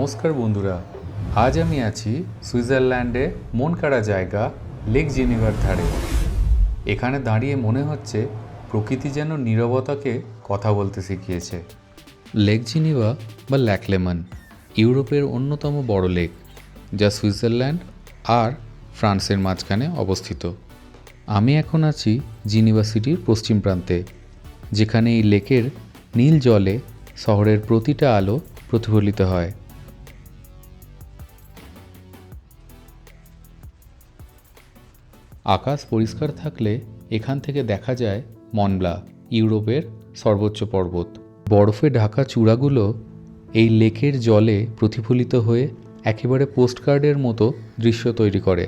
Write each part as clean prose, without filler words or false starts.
নমস্কার বন্ধুরা, আজ আমি আছি সুইজারল্যান্ডে মন কাড়া জায়গা লেক জেনিভার ধারে। এখানে দাঁড়িয়ে মনে হচ্ছে প্রকৃতি যেন নীরবতাকে কথা বলতে শিখিয়েছে। লেক জেনিভা বা ল্যাক লেমন ইউরোপের অন্যতম বড় লেক, যা সুইজারল্যান্ড আর ফ্রান্সের মাঝখানে অবস্থিত। আমি এখন আছি জিনিভা সিটির পশ্চিম প্রান্তে, যেখানে এই লেকের নীল জলে শহরের প্রতিটা আলো প্রতিফলিত হয়। আকাশ পরিষ্কার থাকলে এখান থেকে দেখা যায় মনব্লা, ইউরোপের সর্বোচ্চ পর্বত। বরফে ঢাকা চূড়াগুলো এই লেকের জলে প্রতিফলিত হয়ে একেবারে পোস্টকার্ডের মতো দৃশ্য তৈরি করে।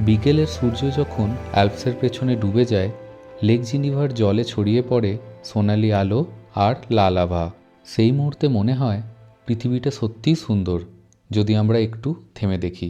বিকেলের সূর্য যখন অ্যালপসের পেছনে ডুবে যায়, লেক জিনিভার জলে ছড়িয়ে পড়ে সোনালি আলো আর লাল আভা। সেই মুহূর্তে মনে হয় পৃথিবীটা সত্যিই সুন্দর, যদি আমরা একটু থেমে দেখি।